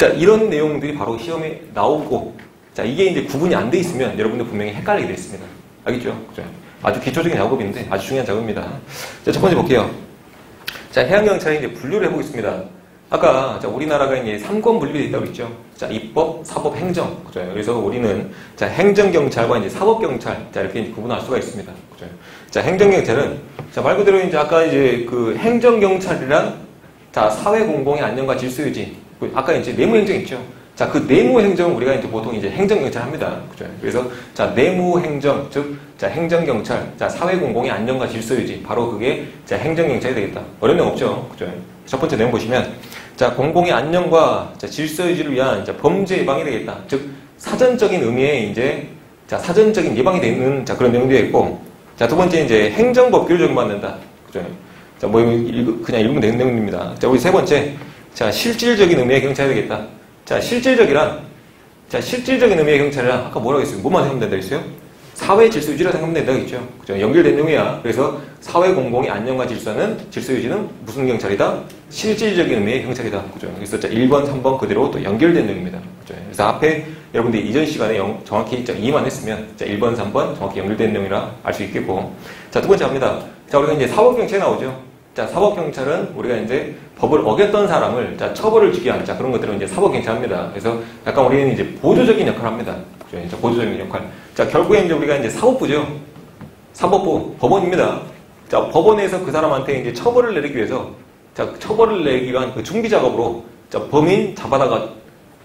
자, 이런 내용들이 바로 시험에 나오고, 자, 이게 이제 구분이 안 돼 있으면 여러분들 분명히 헷갈리게 돼 있습니다. 알겠죠? 그죠? 아주 기초적인 작업인데 아주 중요한 작업입니다. 자, 첫 번째 볼게요. 자, 해양경찰에 이제 분류를 해보겠습니다. 아까 자, 우리나라가 이제 3권 분류되어 있다고 그랬죠. 자, 입법, 사법, 행정. 그죠? 그래서 우리는 자, 행정경찰과 이제 사법경찰. 자, 이렇게 이제 구분할 수가 있습니다. 그죠? 자, 행정경찰은 자, 말 그대로 이제 아까 이제 그 행정경찰이란 자, 사회공공의 안녕과 질서유지. 아까 이제 내무행정 있죠. 자, 그 내무행정은 우리가 이제 보통 이제 행정경찰 합니다. 그죠? 그래서 자, 내무행정, 즉, 자, 행정경찰, 자, 사회공공의 안녕과 질서유지. 바로 그게 자, 행정경찰이 되겠다. 어려운 내용 없죠. 그죠? 첫 번째 내용 보시면, 자, 공공의 안녕과 자, 질서유지를 위한 자, 범죄 예방이 되겠다. 즉, 사전적인 의미의 이제, 자, 사전적인 예방이 되는 자, 그런 내용이 있고, 자, 두 번째 이제 행정법규를 적용받는다. 그죠? 자, 뭐, 그냥 읽으면 되는 내용입니다. 자, 우리 세 번째, 자, 실질적인 의미의 경찰이 되겠다. 자, 실질적인 의미의 경찰이란 아까 뭐라고 했어요? 뭐만 생각하면 된다 했어요? 사회 질서 유지라 생각하면 된다고 했죠. 그죠? 연결된 내용이야. 그래서 사회 공공의 안녕과 질서 유지는 무슨 경찰이다? 실질적인 의미의 경찰이다. 그죠? 그래서 자, 1번, 3번 그대로 또 연결된 내용입니다. 그죠? 그래서 앞에 여러분들이 이전 시간에 정확히 이해만 했으면 자, 1번, 3번 정확히 연결된 내용이라 알 수 있겠고. 자, 두 번째 합니다. 자, 우리가 이제 사법경찰이 나오죠. 자, 사법경찰은 우리가 이제 법을 어겼던 사람을 자, 처벌을 주기 위한 자, 그런 것들은 이제 사법경찰입니다. 그래서 약간 우리는 이제 보조적인 역할을 합니다. 그죠? 보조적인 역할. 자, 결국에 이제 우리가 이제 사법부죠. 사법부, 법원입니다. 자, 법원에서 그 사람한테 이제 처벌을 내리기 위해서 자, 처벌을 내기 위한 그 준비 작업으로 자, 범인 잡아다가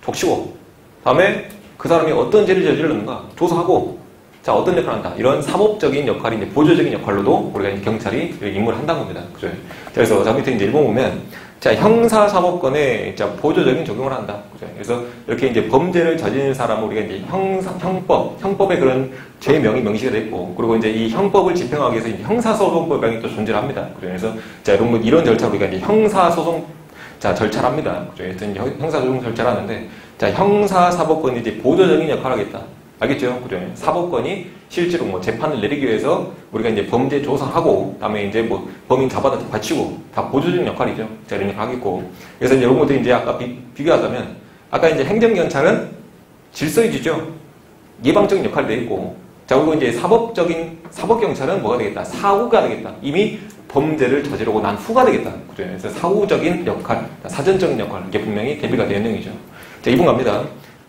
족치고 다음에 그 사람이 어떤 죄를 저질렀는가 조사하고 자, 어떤 역할을 한다. 이런 사법적인 역할이 이제 보조적인 역할로도 우리가 이제 경찰이 임무를 한다는 겁니다. 그죠? 그래서 자, 밑에 이제 1번 보면 자, 형사사법권에 자, 보조적인 적용을 한다. 그죠? 그래서 이렇게 이제 범죄를 저지른 사람을 우리가 이제 형법의 그런 죄명이 명시가 되어 있고, 그리고 이제 이 형법을 집행하기 위해서 이제 형사소송법이 또 존재를 합니다. 그죠? 그래서 자, 이런 절차를 우리가 이제 형사소송 자, 절차를 합니다. 그죠? 그래서 형사소송 절차를 하는데, 자, 형사사법권이 이제 보조적인 역할을 하겠다. 알겠죠? 그죠? 사법권이 실제로 뭐 재판을 내리기 위해서 우리가 이제 범죄 조사하고, 다음에 이제 뭐 범인 잡아다 바치고, 다 보조적인 역할이죠. 자, 이런 역할 하겠고. 그래서 이제 이런 것들이 이제 아까 비교하자면, 아까 이제 행정경찰은 질서유지죠. 예방적인 역할이 되어 있고, 자, 그리고 이제 사법경찰은 뭐가 되겠다? 사후가 되겠다. 이미 범죄를 저지르고 난 후가 되겠다. 그죠? 그래서 사후적인 역할, 사전적인 역할, 이게 분명히 대비가 되는 내용이죠. 자, 2번 갑니다.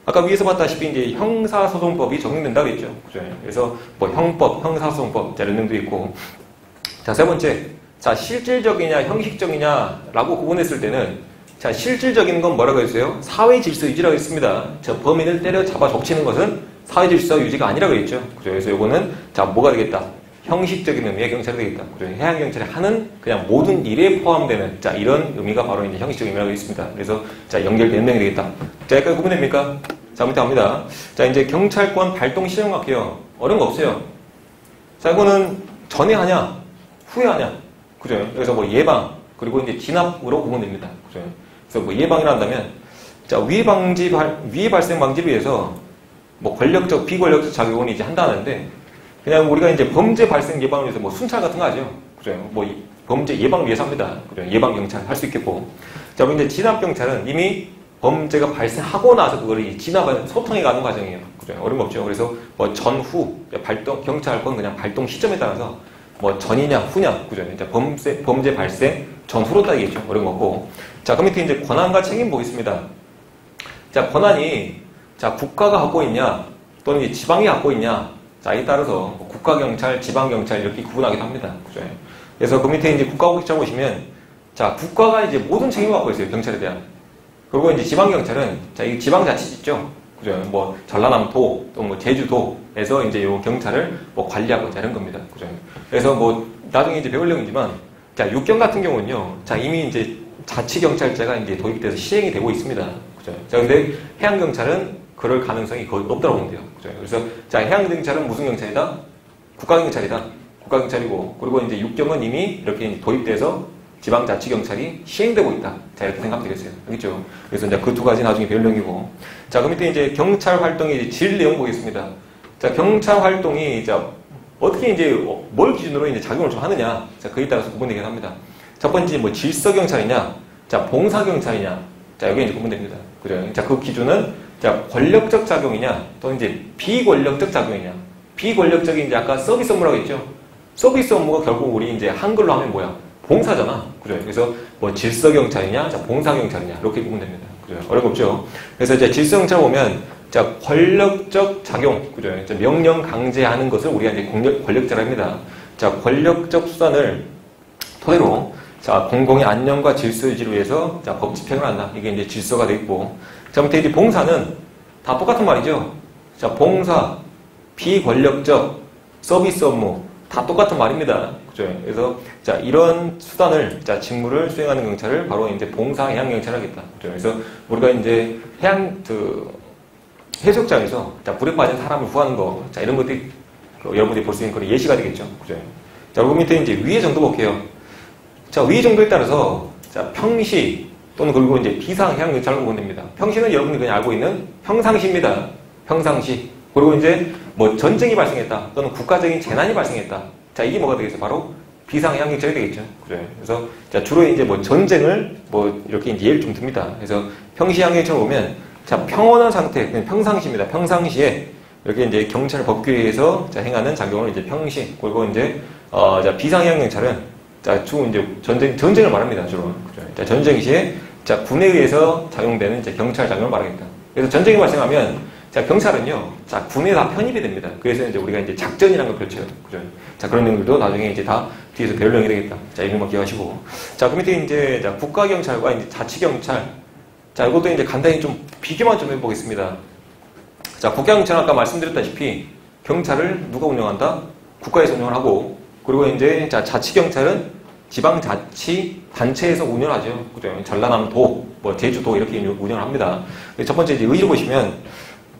아까 위에서 봤다시피 이제 형사소송법이 적용된다고 했죠. 그죠? 그래서 뭐 형법, 형사소송법, 자, 이런 내용도 있고. 자, 세 번째. 자, 실질적이냐, 형식적이냐라고 구분했을 때는 자, 실질적인 건 뭐라고 했어요? 사회질서 유지라고 했습니다. 저 범인을 때려 잡아 족치는 것은 사회질서 유지가 아니라고 했죠. 그죠? 그래서 요거는 자, 뭐가 되겠다? 형식적인 의미의 경찰이 되겠다. 그죠? 해양경찰이 하는 그냥 모든 일에 포함되는 자, 이런 의미가 바로 이제 형식적인 의미라고 있습니다. 그래서 자, 연결된 내용이 되겠다. 자, 여기까지 구분됩니까? 자, 밑에 갑니다. 자, 이제 경찰권 발동 시정 갈게요. 어려운 거 없어요. 자, 이거는 전에 하냐, 후에 하냐. 그죠? 그래서 뭐 예방, 그리고 이제 진압으로 구분됩니다. 그죠? 그래서 뭐 예방이라 한다면, 자, 위해 발생 방지를 위해서 뭐 권력적, 비권력적 작용을 이제 한다는데, 그냥 우리가 이제 범죄 발생 예방을 위해서 뭐 순찰 같은 거 하죠. 그죠? 뭐 범죄 예방을 위해서 합니다. 그죠? 예방경찰 할 수 있겠고. 자, 그럼 이제 진압경찰은 이미 범죄가 발생하고 나서 그걸 진압을 소통해 가는 과정이에요. 그죠? 어려운 거 없죠. 그래서 뭐 전후, 경찰권 그냥 발동 시점에 따라서 뭐 전이냐, 후냐, 그죠? 이제 범죄 발생 전후로 따지겠죠. 어려운 거 없고. 자, 그 밑에 이제 권한과 책임 보겠습니다. 자, 권한이, 자, 국가가 갖고 있냐, 또는 이제 지방이 갖고 있냐, 자, 이에 따라서 국가경찰, 지방경찰 이렇게 구분하기도 합니다. 그죠? 그래서 그 밑에 이제 국가국장 보시면, 자, 국가가 이제 모든 책임을 갖고 있어요. 경찰에 대한. 그리고 이제 지방경찰은, 자, 이 지방자치 있죠? 그죠? 뭐, 전라남도, 또 뭐, 제주도에서 이제 요 경찰을 뭐 관리하고 자, 이런 겁니다. 그죠? 그래서 뭐, 나중에 이제 배울 내용이지만, 자, 육경 같은 경우는요, 자, 이미 이제 자치경찰제가 이제 도입돼서 시행이 되고 있습니다. 그죠? 자, 근데 해양경찰은 그럴 가능성이 거의 없다고 보면 돼요. 그죠? 그래서, 자, 해양경찰은 무슨 경찰이다? 국가경찰이다. 국가경찰이고, 그리고 이제 육경은 이미 이렇게 도입돼서 지방자치경찰이 시행되고 있다. 자, 이렇게 생각하면 되겠어요. 알겠죠? 그래서 이제 그 두 가지 나중에 배울 내용이고. 자, 그 밑에 이제 경찰 활동의 질 내용 보겠습니다. 자, 경찰 활동이, 자, 어떻게 이제, 뭘 기준으로 이제 작용을 좀 하느냐. 자, 그에 따라서 구분되긴 합니다. 첫 번째, 뭐, 질서경찰이냐, 자, 봉사경찰이냐, 자, 여기 이제 구분됩니다. 그죠? 자, 그 기준은 자, 권력적 작용이냐, 또는 이제 비권력적 작용이냐. 비권력적인 이제 아까 서비스 업무라고 했죠. 서비스 업무가 결국 우리 이제 한글로 하면 뭐야? 봉사잖아. 그죠? 그래서 뭐 질서경찰이냐, 자, 봉사경찰이냐. 이렇게 구분됩니다. 그죠? 어려운 거 없죠? 그래서 이제 질서경찰 보면 자, 권력적 작용. 그죠? 명령 강제하는 것을 우리가 이제 권력자라 합니다. 자, 권력적 수단을 토대로 자, 공공의 안녕과 질서 유지를 위해서 자, 법 집행을 한다. 이게 이제 질서가 되어 있고. 자, 밑에 이제 봉사는 다 똑같은 말이죠. 자, 봉사, 비권력적, 서비스 업무 다 똑같은 말입니다. 그죠? 그래서 자, 이런 수단을 자, 직무를 수행하는 경찰을 바로 이제 봉사 해양 경찰을 하겠다. 그죠? 그래서 우리가 이제 해수욕장에서 자, 물에 빠진 사람을 구하는 거, 자, 이런 것들이 여러분들이 볼 수 있는 그런 예시가 되겠죠. 그죠? 자, 여러분 밑에 이제 위의 정도 볼게요. 자, 위의 정도에 따라서, 자, 평시, 또는 그리고 이제 비상 해양 경찰로 보면 됩니다. 평시는 여러분들이 그냥 알고 있는 평상시입니다. 평상시. 그리고 이제 뭐 전쟁이 발생했다. 또는 국가적인 재난이 발생했다. 자, 이게 뭐가 되겠어요? 바로 비상 해양 경찰이 되겠죠. 그래. 그래서, 자, 주로 이제 뭐 전쟁을 뭐 이렇게 이제 예를 좀 듭니다. 그래서 평시 해양 경찰 보면, 자, 평온한 상태, 그냥 평상시입니다. 평상시에 이렇게 이제 경찰 법규에 의해서 자, 행하는 작용을 이제 평시. 그리고 이제, 자, 비상 해양 경찰은 자, 주 이제 전쟁을 말합니다, 주로. 그죠? 자, 전쟁 시에, 자, 군에 의해서 작용되는 이제 경찰 작용을 말하겠다. 그래서 전쟁이 발생하면, 자, 경찰은요, 자, 군에 다 편입이 됩니다. 그래서 이제 우리가 이제 작전이라는 걸 펼쳐요. 그죠? 자, 그런 내용들도 나중에 이제 다 뒤에서 배울 내용이 되겠다. 자, 이런 거 기억하시고. 자, 그 밑에 이제, 자, 국가경찰과 이제 자치경찰. 자, 이것도 이제 간단히 좀 비교만 좀 해보겠습니다. 자, 국가경찰은 아까 말씀드렸다시피, 경찰을 누가 운영한다? 국가에서 운영을 하고, 그리고 이제, 자, 자치경찰은 지방자치단체에서 운영하죠. 그죠? 전라남도, 뭐, 제주도 이렇게 운영을 합니다. 첫 번째 이제 의의를 보시면,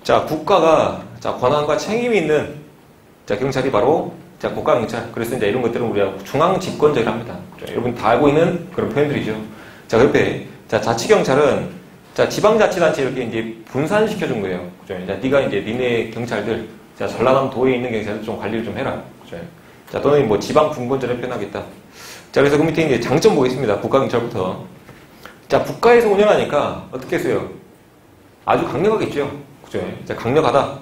자, 국가가, 자, 권한과 책임이 있는, 자, 경찰이 바로, 자, 국가경찰. 그래서 이제 이런 것들은 우리가 중앙집권적이라 합니다. 그죠? 여러분 다 알고 있는 그런 표현들이죠. 자, 그 옆에, 자, 자치경찰은, 자, 지방자치단체 이렇게 이제 분산시켜준 거예요. 그죠? 자, 네가 이제 니네 경찰들, 자, 전라남도에 있는 경찰들 좀 관리를 좀 해라. 그죠? 자, 또는 뭐 지방분권제를 표현하겠다. 자, 그래서 그 밑에 이제 장점 보겠습니다. 국가경찰부터. 자, 국가에서 운영하니까 어떻게 했어요? 아주 강력하겠죠. 그죠? 자, 강력하다. 자,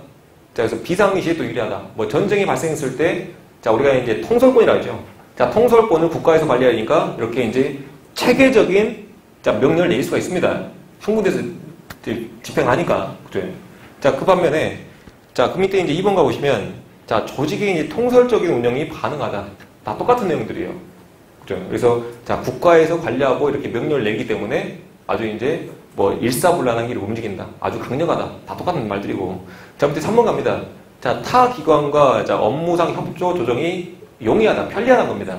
그래서 비상시에 또 유리하다. 뭐 전쟁이 발생했을 때, 자, 우리가 이제 통솔권이라고 하죠. 자, 통솔권을 국가에서 관리하니까 이렇게 이제 체계적인 자, 명령을 내릴 수가 있습니다. 한 군데서 집행하니까. 그죠? 자, 그 반면에, 자, 그 밑에 이제 2번 가보시면, 자, 조직의 이제 통솔적인 운영이 가능하다. 다 똑같은 내용들이에요. 그죠? 그래서, 자, 국가에서 관리하고 이렇게 명령을 내기 때문에 아주 이제 뭐 일사불란한 길을 움직인다. 아주 강력하다. 다 똑같은 말들이고. 자, 밑에 3번 갑니다. 자, 타 기관과 자, 업무상 협조 조정이 용이하다. 편리하다는 겁니다.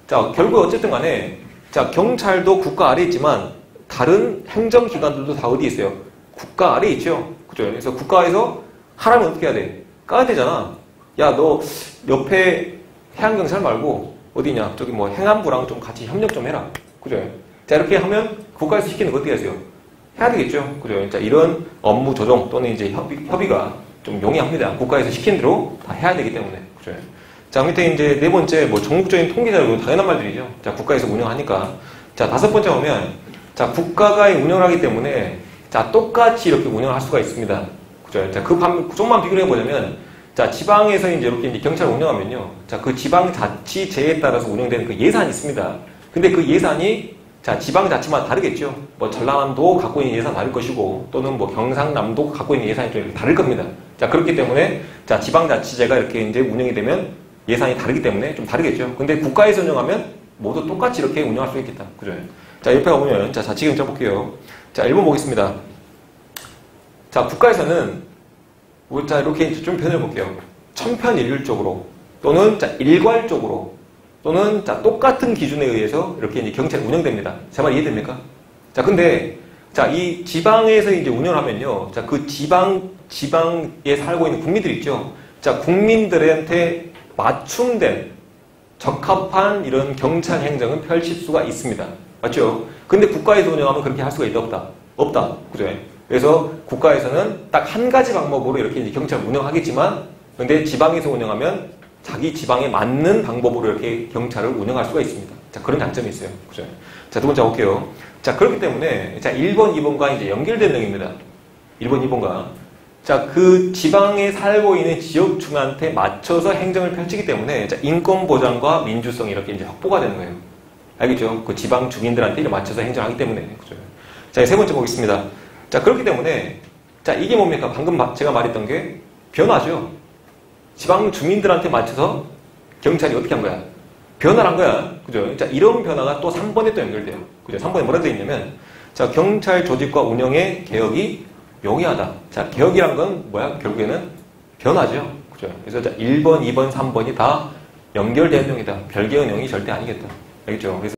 자, 결국 어쨌든 간에, 자, 경찰도 국가 아래에 있지만 다른 행정기관들도 다 어디 있어요? 국가 아래에 있죠. 그죠? 그래서 국가에서 하라면 어떻게 해야 돼? 까야 되잖아. 야, 너 옆에 해양경찰 말고 어디냐? 저기 뭐 행안부랑 좀 같이 협력 좀 해라. 그죠? 자, 이렇게 하면 국가에서 시키는 거 어떻게 하세요? 해야 되겠죠. 그죠? 자, 이런 업무 조정 또는 이제 협의가 좀 용이합니다. 국가에서 시킨 대로 다 해야 되기 때문에. 그죠? 자, 밑에 이제 네 번째 뭐 전국적인 통계자료 당연한 말들이죠. 자, 국가에서 운영하니까. 자, 다섯 번째 보면 자, 국가가 운영을 하기 때문에 자, 똑같이 이렇게 운영을 할 수가 있습니다. 그죠? 자, 좀만 비교를 해보자면 자, 지방에서 이제 이렇게 이제 경찰을 운영하면요. 자, 그 지방자치제에 따라서 운영되는 그 예산이 있습니다. 근데 그 예산이 자, 지방자치마다 다르겠죠. 뭐 전라남도 갖고 있는 예산 다를 것이고 또는 뭐 경상남도 갖고 있는 예산이 좀 다를 겁니다. 자, 그렇기 때문에 자, 지방자치제가 이렇게 이제 운영이 되면 예산이 다르기 때문에 좀 다르겠죠. 근데 국가에서 운영하면 모두 똑같이 이렇게 운영할 수 있겠다. 그죠? 자, 옆에 가보면 자, 자치경찰 볼게요. 자, 1번 보겠습니다. 자, 국가에서는 자, 이렇게 좀 표현해 볼게요. 천편일률적으로 또는 자, 일괄적으로 또는 자, 똑같은 기준에 의해서 이렇게 이제 경찰이 운영됩니다. 제 말 이해됩니까? 자, 근데 자, 이 지방에서 이제 운영하면요. 자, 그 지방에 살고 있는 국민들 있죠. 자, 국민들한테 맞춤된 적합한 이런 경찰 행정은 펼칠 수가 있습니다. 맞죠? 근데 국가에서 운영하면 그렇게 할 수가 있다, 없다? 없다. 그죠? 그래서 국가에서는 딱 한 가지 방법으로 이렇게 이제 경찰을 운영하겠지만, 근데 지방에서 운영하면 자기 지방에 맞는 방법으로 이렇게 경찰을 운영할 수가 있습니다. 자, 그런 장점이 있어요. 그죠? 자, 두 번째 볼게요. 자, 그렇기 때문에, 자, 1번, 2번과 이제 연결된 내용입니다. 1번, 2번과. 자, 그 지방에 살고 있는 지역주민한테 맞춰서 행정을 펼치기 때문에, 자, 인권보장과 민주성이 이렇게 이제 확보가 되는 거예요. 알겠죠? 그 지방 주민들한테 맞춰서 행정하기 때문에. 그죠? 자, 세 번째 보겠습니다. 자, 그렇기 때문에, 자, 이게 뭡니까? 방금 제가 말했던 게 변화죠. 지방 주민들한테 맞춰서 경찰이 어떻게 한 거야? 변화를 한 거야. 그죠? 자, 이런 변화가 또 3번에 또 연결돼요. 그죠? 3번에 뭐라 되어 있냐면, 자, 경찰 조직과 운영의 개혁이 용이하다. 자, 개혁이란 건 뭐야? 결국에는 변화죠. 그죠? 그래서 자, 1번, 2번, 3번이 다 연결된 내용이다. 별개의 내용이 절대 아니겠다. 알겠죠? 그래서